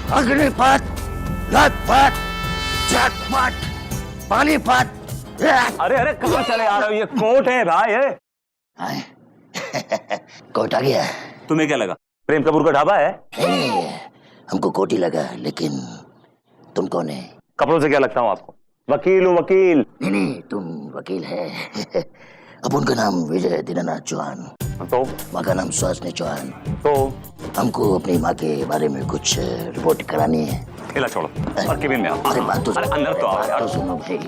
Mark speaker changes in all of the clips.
Speaker 1: अग्निपथ, लतपथ, झटपट, पानीपत।
Speaker 2: अरे अरे कहाँ चले आ रहे हो? ये कोर्ट है भाई है।
Speaker 1: कोर्ट आ गया।
Speaker 2: तुम्हें क्या लगा प्रेम कपूर का ढाबा है?
Speaker 1: नहीं, हमको कोर्ट ही लगा, लेकिन तुम कौन है?
Speaker 2: कपड़ों से क्या लगता हूँ आपको? वकील हूँ वकील।
Speaker 1: नहीं, तुम वकील है। अब उनका नाम विजय दीनानाथ चौहान,
Speaker 2: तो
Speaker 1: माँ का नाम सुहासिनी चौहान।
Speaker 2: तो
Speaker 1: हमको अपनी माँ के बारे में कुछ रिपोर्ट करानी है।
Speaker 2: खेला छोड़ो और केबिन में आओ।
Speaker 1: अरे बात तो
Speaker 2: अंदर तो आओ यार।
Speaker 1: सुनो भाई।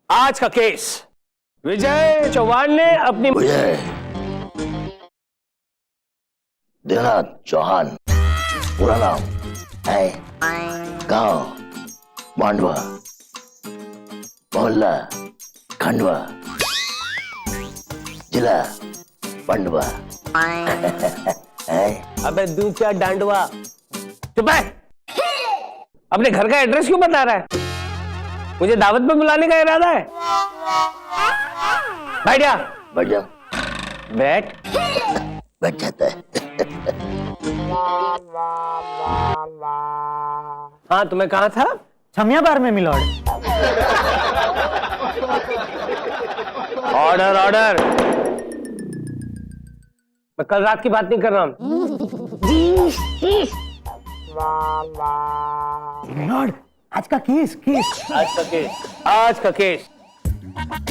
Speaker 3: आज का केस, विजय चौहान ने अपनी
Speaker 1: विजय दीनानाथ चौहान, पूरा नाम है, गांव मांडवा, मोहल्ला खंडवा, जिला पंडवा।
Speaker 3: अबे दूध क्या डांडवा, चुप है। अपने घर का एड्रेस क्यों बता रहा है? मुझे दावत पे बुलाने का इरादा है? बैठ जा।
Speaker 1: बैठ जाओ।
Speaker 3: बैठ।
Speaker 1: बैठ जाता है।
Speaker 3: हाँ, तुम्हें कहा था?
Speaker 4: छमिया बार में मिलॉर्ड।
Speaker 3: Order order. मैं कल रात की बात नहीं कर रहा हूं।
Speaker 4: मिलॉर्ड, आज का केस।
Speaker 3: आज का केस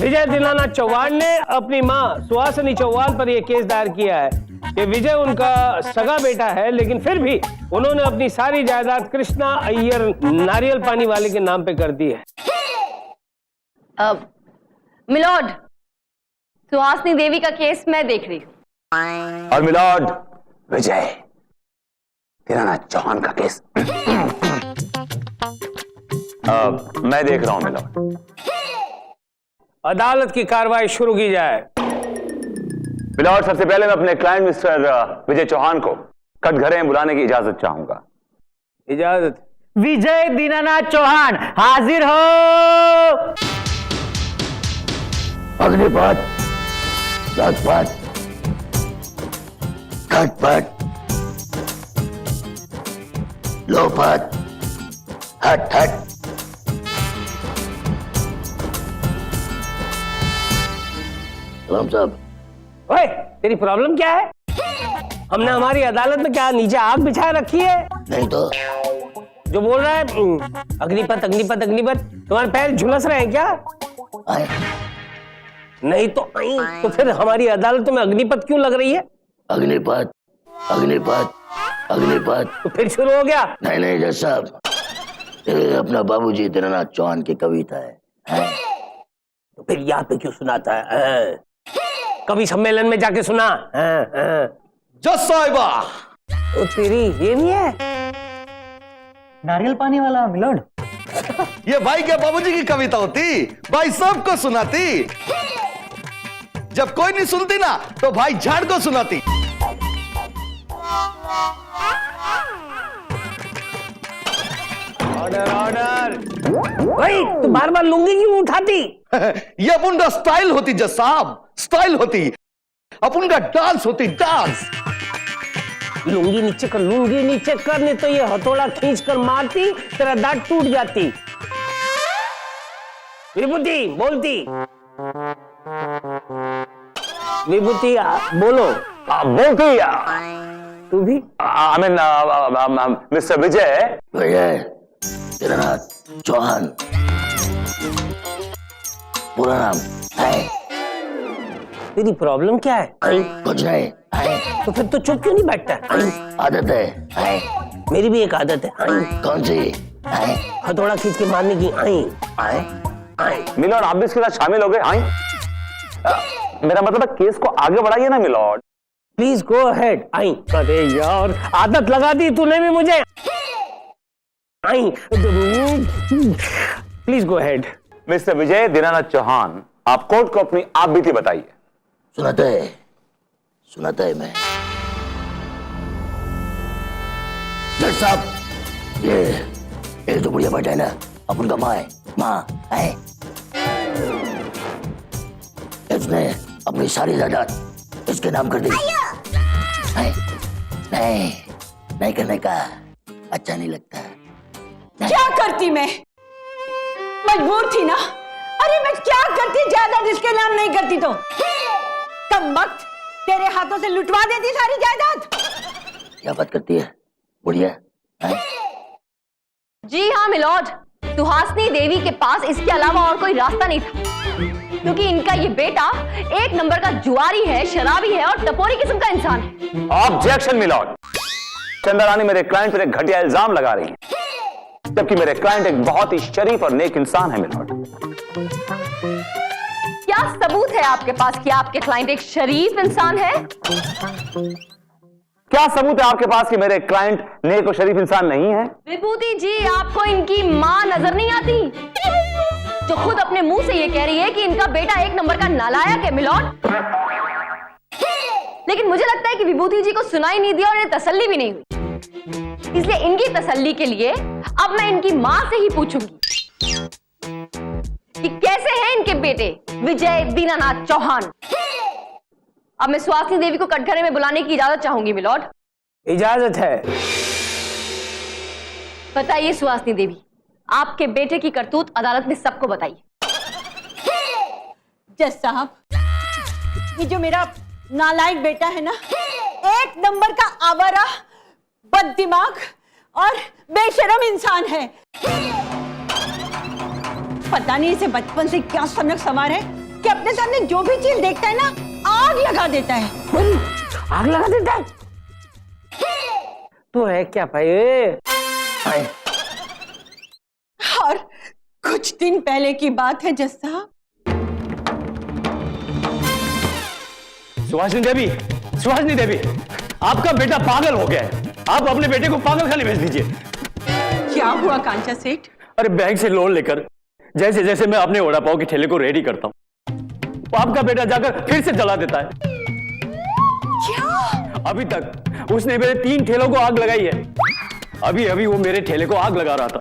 Speaker 3: विजय दीनानाथ चौहान ने अपनी मां सुहासिनी चौहान पर यह केस दायर किया है कि विजय उनका सगा बेटा है, लेकिन फिर भी उन्होंने अपनी सारी जायदाद कृष्णा अय्यर नारियल पानी वाले के नाम पे कर दी है।
Speaker 5: मिलॉर्ड, सुहासिनी देवी का केस मैं देख रही हूँ।
Speaker 2: और मिलॉर्ड विजय दीनानाथ चौहान का केस मैं देख रहा हूं मिलॉर्ड।
Speaker 3: अदालत की कार्रवाई शुरू की जाए।
Speaker 2: मिलॉर्ड, सबसे पहले मैं अपने क्लाइंट मिस्टर विजय चौहान को कटघरे बुलाने की इजाजत चाहूंगा।
Speaker 3: इजाजत।
Speaker 4: विजय दीनानाथ चौहान हाजिर हो।
Speaker 1: अग्निपथ, लतपथ, खटपट, लोपथ, हट हट। सलाम साहब।
Speaker 3: ओए, तेरी प्रॉब्लम क्या है? हमने हमारी अदालत में क्या नीचे आग बिछा रखी है?
Speaker 1: नहीं तो
Speaker 3: जो बोल रहा है अग्निपथ अग्निपथ अग्निपथ, तुम्हारे पैर झुलस रहे हैं क्या?
Speaker 1: आए।
Speaker 3: नहीं तो तो फिर हमारी अदालत में अग्निपथ क्यों लग रही है?
Speaker 1: अग्निपथ, अग्निपथ, अग्निपथ।
Speaker 3: तो फिर शुरू हो गया।
Speaker 1: नहीं जज साहब, ये अपना बाबूजी दीनानाथ चौहान की कविता है।
Speaker 3: तो फिर यहाँ पे क्यों सुनाता है? कवि सम्मेलन में जाके सुना।
Speaker 6: जज साहिबा,
Speaker 3: तो तेरी ये नहीं है?
Speaker 4: नारियल पानी वाला मिलॉर्ड।
Speaker 6: ये भाई के बाबूजी की कविता होती, भाई सबको सुनाती। जब कोई नहीं सुनती ना, तो भाई झाड़ को सुनाती।
Speaker 3: Order order. भाई तू बार बार लुंगी क्यों उठाती?
Speaker 6: ये अपन का स्टाइल होती जज साहब, स्टाइल होती। अपन का डांस होती, डांस।
Speaker 3: लुंगी नीचे कर, लुंगी नीचे कर, नहीं तो ये हथौड़ा खींच कर मारती, तेरा दांत टूट जाती। विभूति बोलती। विभूति बोलो।
Speaker 2: बोलती
Speaker 3: तू भी।
Speaker 2: आई मीन मिस्टर विजय।
Speaker 1: विजय दीनानाथ चौहान, पूरा नाम है।
Speaker 3: तेरी प्रॉब्लम क्या है?
Speaker 1: कुछ नहीं है।
Speaker 3: तो फिर तो चुप क्यों नहीं बैठता?
Speaker 1: आदत है।
Speaker 3: मेरी भी एक आदत है।
Speaker 1: कौन सी है?
Speaker 3: हथौड़ा खींच के मारने की।
Speaker 2: मिलॉर्ड, आप भी इसके साथ शामिल हो गए? मेरा मतलब है केस को आगे बढ़ाइए ना मिलॉर्ड।
Speaker 3: Please go ahead. अरे यार, आदत लगा दी तूने भी मुझे। Please go ahead.
Speaker 2: मिस्टर विजय दीनानाथ चौहान, आप कोर्ट को अपनी आप बीती बताइए।
Speaker 1: सुनाता है मैं। जज साहब, ये तो बुढ़िया बैठा है ना, अपन का माँ है। इसने अपनी सारी जायदाद इसके नाम कर दी है। नहीं करने का अच्छा नहीं लगता।
Speaker 7: क्या करती मैं? मजबूर थी ना। अरे मैं क्या करती, ज्यादा जिसके नाम नहीं करती तो कम वक्त तेरे हाथों से लुटवा देती सारी जायदाद।
Speaker 1: क्या बात करती है बुढ़िया?
Speaker 5: जी हाँ मिलॉर्ड, सुहासिनी देवी के पास इसके अलावा और कोई रास्ता नहीं था, क्योंकि इनका ये बेटा एक नंबर का जुआरी है, शराबी है और टपोरी किस्म का इंसान है।
Speaker 2: ऑब्जेक्शन मिलॉर्ड, चंदा रानी मेरे क्लाइंट पर एक घटिया इल्जाम लगा रही है, जबकि मेरे क्लाइंट एक बहुत ही शरीफ और नेक इंसान है मिलॉर्ड।
Speaker 5: क्या सबूत है आपके पास कि आपके क्लाइंट एक शरीफ इंसान है?
Speaker 2: क्या सबूत है आपके पास कि मेरे क्लाइंट नेक और शरीफ इंसान नहीं है?
Speaker 5: विभूति जी, आपको इनकी मां नजर नहीं आती, जो खुद अपने मुंह से ये कह रही है कि इनका बेटा एक नंबर का नालायक है मिलॉर्ड। लेकिन मुझे लगता है कि विभूति जी को सुनाई नहीं दिया और इन्हें तसल्ली भी नहीं हुई, इसलिए इनकी तसल्ली के लिए अब मैं इनकी मां से ही पूछूंगी कि कैसे हैं इनके बेटे विजय दीनानाथ चौहान। अब मैं सुहासिनी देवी को कटघरे में बुलाने की इजाजत चाहूंगी मिलॉर्ड।
Speaker 3: इजाजत है।
Speaker 5: बताइए सुहासिनी देवी, आपके बेटे की करतूत अदालत में सबको बताइए।
Speaker 7: जज साहब, ये जो मेरा नालायक बेटा है ना, एक नंबर का आवारा, बददिमाग और बेशरम इंसान है। पता नहीं इसे बचपन से क्या सनक सवार है कि अपने सामने जो भी चीज देखता है ना, आग लगा देता है।
Speaker 3: आग लगा देता है? तो है क्या भाई?
Speaker 7: और कुछ दिन पहले की बात है जज साहब।
Speaker 8: सुहासिनी देवी, आपका बेटा पागल हो गया है। आप अपने बेटे को पागल खाने भेज दीजिए।
Speaker 7: क्या हुआ कांचा सेठ?
Speaker 8: अरे बैंक से लोन लेकर जैसे जैसे मैं अपने वड़ा पाव के ठेले को रेडी करता हूँ, आपका बेटा जाकर फिर से जला देता है।
Speaker 7: क्या?
Speaker 8: अभी तक उसने मेरे 3 ठेलों को आग लगाई है। अभी अभी वो मेरे ठेले को आग लगा रहा था।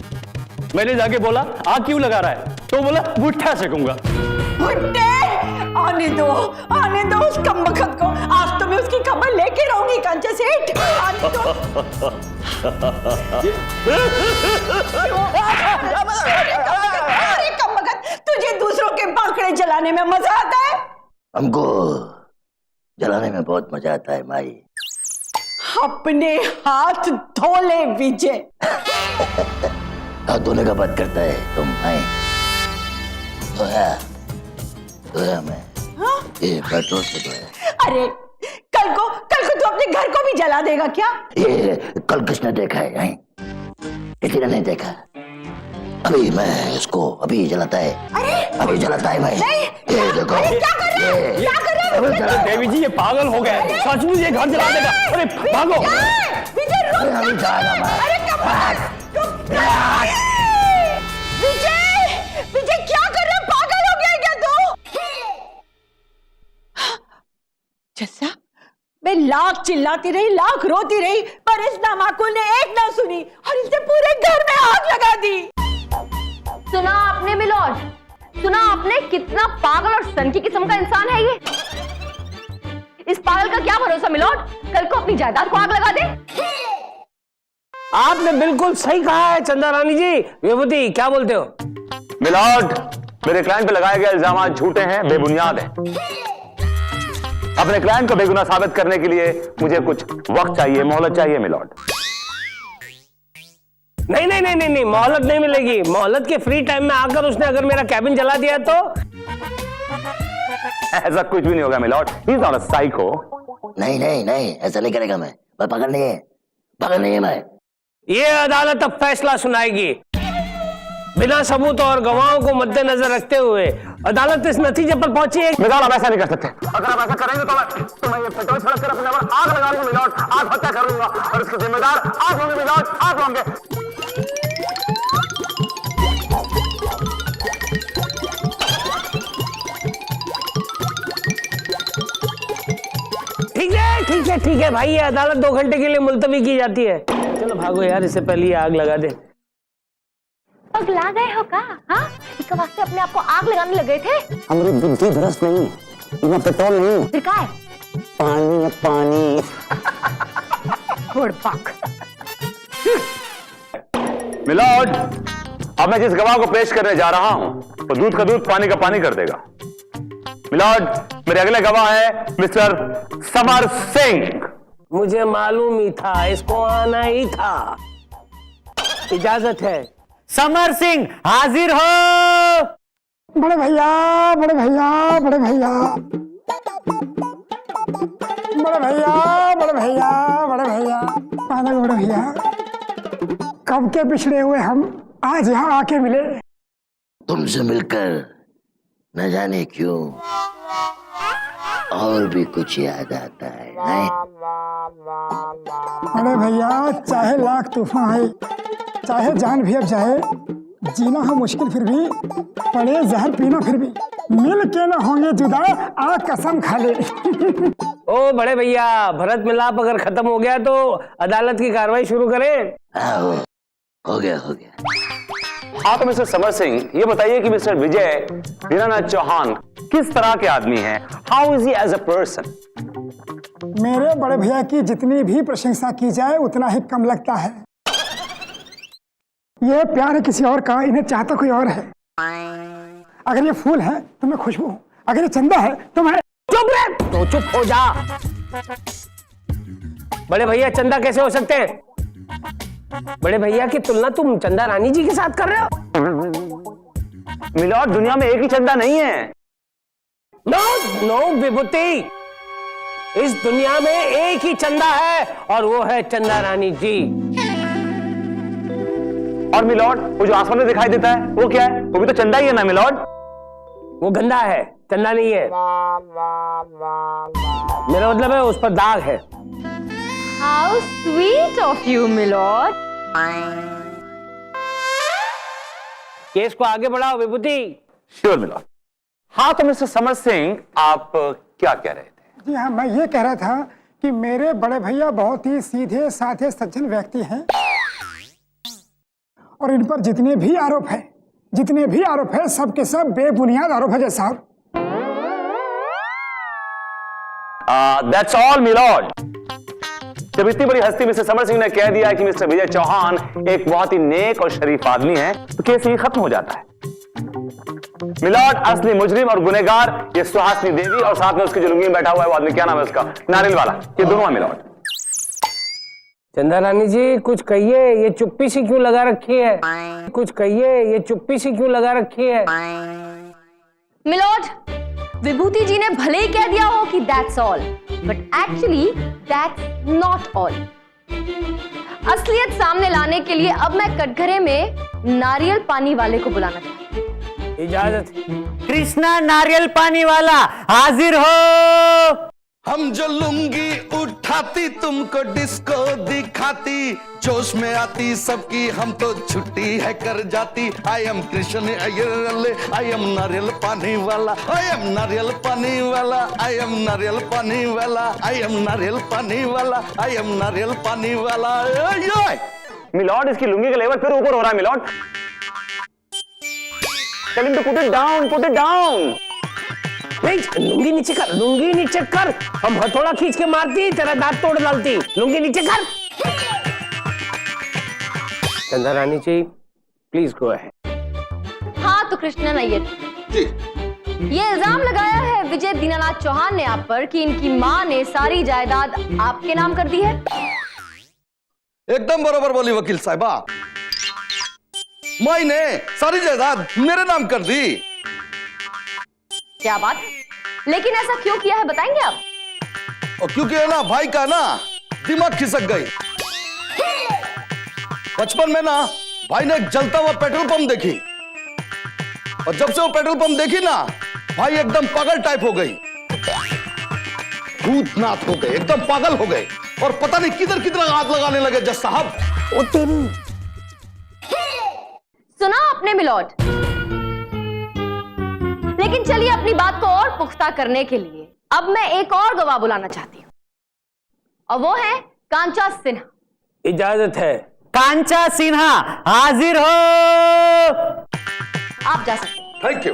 Speaker 8: मैंने जाके बोला आग क्यों लगा रहा है, तो बोला भुट्टा सेकूंगा।
Speaker 7: भुट्टे? आने दो उस कमबख्त को। आज तो मैं उसकी खबर लेके रहूंगी कांचा सेठ। आने दो। अरे कमबख्त, तुझे दूसरों के बांकड़े जलाने में मजा आता है?
Speaker 1: हमको जलाने में बहुत मजा आता है माई।
Speaker 7: अपने हाथ धो ले विजय।
Speaker 1: हाथ धोने का बात करता है तुम माई? धोया मैं।
Speaker 7: हाँ?
Speaker 1: ये पेट्रोल से धोया।
Speaker 7: अरे कल को तू अपने घर को भी जला देगा क्या?
Speaker 1: ये कल किसने देखा है? किसी ने नहीं देखा। अभी मैं इसको अभी जलाता है।
Speaker 7: अरे
Speaker 1: अभी जलाता है मैं।
Speaker 7: नहीं,
Speaker 1: ये देखो।
Speaker 7: अरे क्या कर रहे हो? क्या कर रहे हो?
Speaker 8: अरे देवी जी, ये पागल हो गया है। सचमुच ये घर जला देगा। अरे भागो।
Speaker 7: विजय रुक।
Speaker 1: अभी जाएगा मैं।
Speaker 7: अरे विजय क्या कर रहे हो? पागल हो गया क्या तू? जैसा मैं लाख चिल्लाती रही, लाख रोती रही, पर इस नामाकुल ने एक ना सुनी और इसने पूरे घर में आग लगा दी।
Speaker 5: सुना आपने मिलॉर्ड, सुना आपने? कितना पागल और सनकी किस्म का इंसान है ये। इस पागल का क्या भरोसा मिलॉर्ड, कल को अपनी जायदाद को आग लगा दे।
Speaker 3: आपने बिल्कुल सही कहा है चंदा रानी जी। विभूति क्या बोलते हो?
Speaker 2: मिलॉर्ड, मेरे क्लाइंट पे लगाए गए इल्जाम झूठे हैं, बेबुनियाद हैं। अपने क्लाइंट को बेगुनाह साबित करने के लिए मुझे कुछ वक्त चाहिए, मोहलत चाहिए मिलॉर्ड।
Speaker 3: नहीं, मोहलत नहीं मिलेगी। मोहलत के फ्री टाइम में आकर उसने अगर मेरा कैबिन जला दिया तो?
Speaker 2: ऐसा कुछ भी नहीं होगा milord. He is not a psycho.
Speaker 1: नहीं, ऐसा नहीं करेगा मैं पागल नहीं है मैं।
Speaker 3: ये अदालत अब फैसला सुनाएगी। बिना सबूत और गवाहों को मद्देनजर रखते हुए अदालत इस नतीजे पर पहुंची है।
Speaker 2: मिलॉर्ड, आप ऐसा नहीं कर सकते। अगर आप ऐसा करेंगे तो मैं ये पेट्रोल छिड़क कर अपने ऊपर आग लगा लूंगा मिलॉर्ड, आत्महत्या करूंगा और इसके जिम्मेदार आप होंगे मिलॉर्ड, आप होंगे।
Speaker 3: ठीक है भाई, ये अदालत 2 घंटे के लिए मुलतवी की जाती है। चलो भागो यार, इससे पहले ही आग लगा दे।
Speaker 5: पगला गए हो का? हाँ, इसका वास्ते अपने आप को आग लगाने लगे थे?
Speaker 1: हमारी बुद्धि भ्रष्ट नहीं है, इतना पेट्रोल नहीं।
Speaker 5: फिर क्या है?
Speaker 1: पानी है पानी।
Speaker 5: छोड़पाक।
Speaker 2: मिलॉर्ड, अब मैं जिस गवाह को पेश करने जा रहा हूं वो दूध का दूध पानी का पानी कर देगा। मिलॉर्ड, मेरे अगले गवाह है मिस्टर समर सिंह।
Speaker 3: मुझे मालूम ही था, इसको आना ही था। इजाजत है।
Speaker 4: समर सिंह हाजिर हो।
Speaker 9: बड़े भैया, बड़े भैया, बड़े भैया, बड़े भैया, बड़े भैया, बड़े भैया, बड़े भैया, कब के पिछड़े हुए हम आज यहाँ आके मिले।
Speaker 1: तुमसे मिलकर न जाने क्यों और भी कुछ याद आता है, हैं?
Speaker 9: बड़े भैया, चाहे लाख तूफान आए, चाहे जान भी अब जाए, जीना हो मुश्किल फिर भी, पड़े जहर पीना फिर भी, मिल के न होंगे जुदा, आ कसम खा ले।
Speaker 3: ओ बड़े भैया, भरत मिलाप अगर खत्म हो गया तो अदालत की कार्रवाई शुरू करें।
Speaker 1: हाँ, हो गया, हो गया।
Speaker 2: हाँ तो मिस्टर समर सिंह, ये बताइए कि मिस्टर विजय दीनानाथ चौहान किस तरह के आदमी हैं? How is he as a person?
Speaker 9: मेरे बड़े भैया की जितनी भी प्रशंसा की जाए उतना ही कम लगता है। ये प्यार है किसी और का, इन्हें चाहता कोई और है। अगर ये फूल है तो मैं खुशबू हूं, अगर ये चंदा है तो मैं।
Speaker 3: चुप रे, तो चुप हो जा। बड़े भैया चंदा कैसे हो सकते हैं? बड़े भैया की तुलना तुम चंदा रानी जी के साथ कर रहे हो?
Speaker 2: मिलॉर्ड, दुनिया में एक ही चंदा नहीं है।
Speaker 3: नो नो विभूति, इस दुनिया में एक ही चंदा है और वो है चंदा रानी जी।
Speaker 2: और मिलॉर्ड, वो जो आसमान में दिखाई देता है वो क्या है? वो भी तो चंदा ही है ना मिलॉर्ड?
Speaker 3: वो गंदा है, चंदा नहीं है। मेरा मतलब है उस पर दाग है।
Speaker 5: How sweet of you, milord.
Speaker 3: Case को आगे बढ़ाओ विभूति।
Speaker 2: Sure milord. हाँ तो मिस्टर समर सिंह, आप क्या कह रहे थे?
Speaker 9: जी हाँ, मैं ये कह रहा था कि मेरे बड़े भैया बहुत ही सीधे साधे सज्जन व्यक्ति हैं और इन पर जितने भी आरोप है सब के सब बेबुनियाद आरोप है साहब।
Speaker 2: That's all milord. जब इतनी बड़ी हस्ती मिस्टर समर सिंह ने कह दिया कि मिस्टर विजय चौहान एक बहुत ही नेक और शरीफ आदमी है तो केस ही खत्म हो जाता है। मिलॉर्ड, असली मुजरिम और गुनहगार ये सुहासिनी देवी और साथ में उसकी जो लुंगी में बैठा हुआ है वो आदमी, क्या नाम है उसका, नारियल वाला, ये दोनों है मिलॉर्ड।
Speaker 3: चंदा रानी जी कुछ कहिए, ये चुप्पी सी क्यों लगा रखी है? कुछ कहिए, ये चुप्पी सी क्यों लगा रखी है?
Speaker 5: मिलोड, विभूति जी ने भले ही कह दिया हो कि that's all, but actually that's not all. असलियत सामने लाने के लिए अब मैं कटघरे में नारियल पानी वाले को बुलाना चाहती हूँ।
Speaker 3: इजाजत।
Speaker 4: कृष्णा नारियल पानी वाला हाजिर हो।
Speaker 6: हम जो लुंगी उठाती तुमको डिस्को दिखाती, जोश में आती सबकी हम तो छुट्टी है कर जाती। I am Krishna Iyer, I am नारियल पानी वाला, आई एम नारियल पानी वाला, आई एम नारियल पानी वाला, आई एम नारियल पानी वाला, आई एम नारियल पानी वाला।
Speaker 2: मिलॉर्ड, इसकी लुंगी का लेवल फिर ऊपर हो रहा है milord. Tell him to put it down, put it down.
Speaker 3: नहीं, लुंगी नीचे कर, लुंगी नीचे कर। हम हथौड़ा खींच के मारती, तेरा दांत तोड़ डालती। लुंगी नीचे कर। चंदा रानी जी प्लीज गो अहेड।
Speaker 5: हाँ तो कृष्णन अय्यर
Speaker 6: जी,
Speaker 5: ये इल्जाम लगाया है विजय दीनानाथ चौहान ने आप पर कि इनकी माँ ने सारी जायदाद आपके नाम कर दी है।
Speaker 6: एकदम बरोबर बोली वकील साहिबा। माई ने सारी जायदाद मेरे नाम कर दी।
Speaker 5: क्या बात है, लेकिन ऐसा क्यों किया है बताएंगे आप?
Speaker 6: और क्योंकि है ना भाई का ना दिमाग खिसक गई। बचपन में ना भाई ने एक जलता हुआ पेट्रोल पंप देखी और जब से वो पेट्रोल पंप देखी ना भाई एकदम पागल टाइप हो गई, भूतनाथ हो गए, एकदम पागल हो गए और पता नहीं किधर किधर हाथ लगाने लगे जज साहब।
Speaker 9: ओ तेरी।
Speaker 5: सुना आपने मिलॉर्ड, लेकिन चलिए अपनी बात को और पुख्ता करने के लिए अब मैं एक और गवाह बुलाना चाहती हूँ और वो है कांचा सिन्हा।
Speaker 3: इजाजत है।
Speaker 4: कांचा सिन्हा हाजिर हो।
Speaker 5: आप जा सकते हैं।
Speaker 6: Thank you.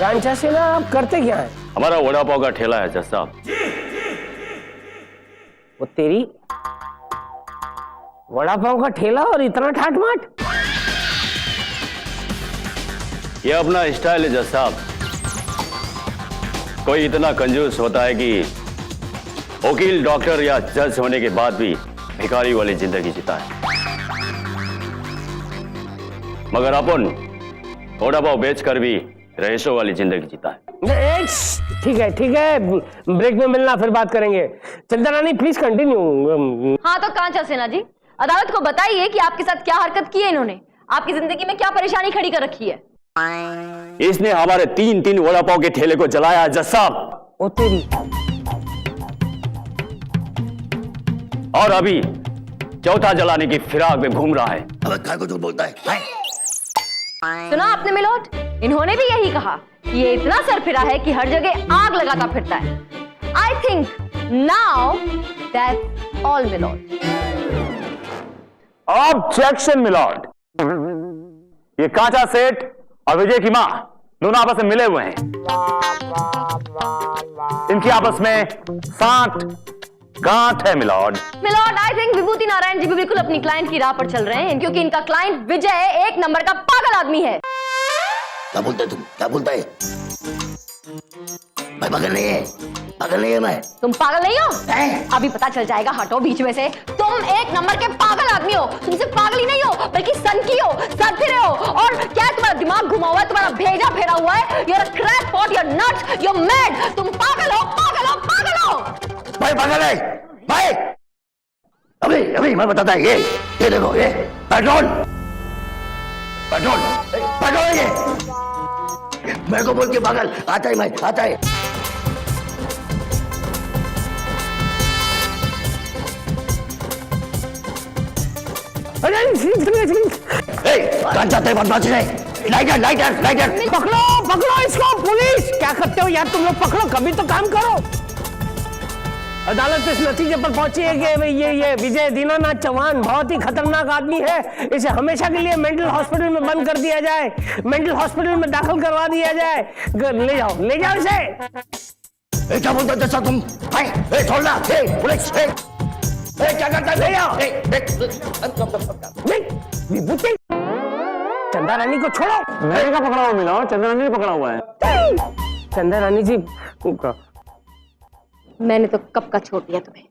Speaker 3: कांचा सिन्हा, आप करते क्या है?
Speaker 8: हमारा वड़ा पाव का ठेला है जज साहब।
Speaker 3: वो तेरी वड़ा पाव का ठेला और इतना ठाट माट?
Speaker 8: ये अपना स्टाइल है जज साहब। कोई इतना कंजूस होता है कि वकील, डॉक्टर या जज होने के बाद भी भिखारी वाली जिंदगी जीता है, मगर अपन वड़ा पाव बेचकर भी रईसों वाली जिंदगी जीता है।
Speaker 3: ठीक है, ब्रेक में मिलना, फिर बात करेंगे। चंदा रानी प्लीज कंटिन्यू।
Speaker 5: हाँ तो कांचा सिन्हा जी, अदालत को बताइए कि आपके साथ क्या हरकत की है इन्होंने, आपकी जिंदगी में क्या परेशानी खड़ी कर रखी है।
Speaker 8: इसने हमारे 3 वड़ा पाव के ठेले को जलाया जज साहब।
Speaker 3: ओ तेरी।
Speaker 8: और अभी चौथा जलाने की फिराक में घूम रहा है।
Speaker 1: अब काय को झूठ बोलता है?
Speaker 5: सुना आपने मिलोट, इन्होंने भी यही कहा कि ये इतना सरफिरा है कि हर जगह आग लगाता फिरता है। I think now that's all milord.
Speaker 2: Objection milord, ये कांचा सेठ और विजय की मां दोनों आपस में मिले हुए हैं। इनकी आपस में 60 गांठ है मिलॉर्ड।
Speaker 5: मिलोट, आई थिंक विभूति नारायण जी भी बिल्कुल अपनी क्लाइंट की राह पर चल रहे हैं, क्योंकि इनका क्लाइंट विजय एक नंबर का पागल आदमी है।
Speaker 1: क्या बोलते तुम? क्या बोलता है? मैं पागल नहीं है, पागल नहीं है मैं।
Speaker 5: तुम पागल नहीं हो? अभी पता चल जाएगा, हटो बीच में से। तुम एक नंबर के पागल आदमी हो। तुम सिर्फ पागल ही नहीं हो बल्कि सनकी हो, सरफिरे हो। और क्या तुम्हारा दिमाग घुमा हुआ है, तुम्हारा भेजा फेरा हुआ है। You're a crackpot, you're nuts, you're mad। तुम पागल हो, पागल हो, पागल हो।
Speaker 1: भाई पागल है भाई। अभी मैं बताता है, ये देखो, ये पेट्रोल है ये। मेरे को बोल के पागल आता है, मैं आता है। कांचा तेरे बदमाशी है। लाइटर।
Speaker 3: पकड़ो इसको, पुलिस। क्या करते हो यार तुम लोग? पकड़ो, कभी तो काम करो। अदालत इस नतीजे पर पहुंची है कि ये विजय दीनानाथ चौहान बहुत ही खतरनाक आदमी है। इसे हमेशा के लिए मेंटल हॉस्पिटल में बंद कर दिया जाए, मेंटल हॉस्पिटल में दाखिल करवा दिया जाए। ले जाओ इसे।
Speaker 1: क्या बोलते थे तुम? छोड़ना, पुलिस। क्या करता है? ले जाओ।
Speaker 3: विभूति, चंदा रानी को छोड़ो।
Speaker 8: मैंने का पकड़ा हुआ मिला, चंदा रानी ने पकड़ा हुआ है।
Speaker 3: चंदा रानी जी,
Speaker 5: मैंने तो कब का छोड़ दिया तुम्हें।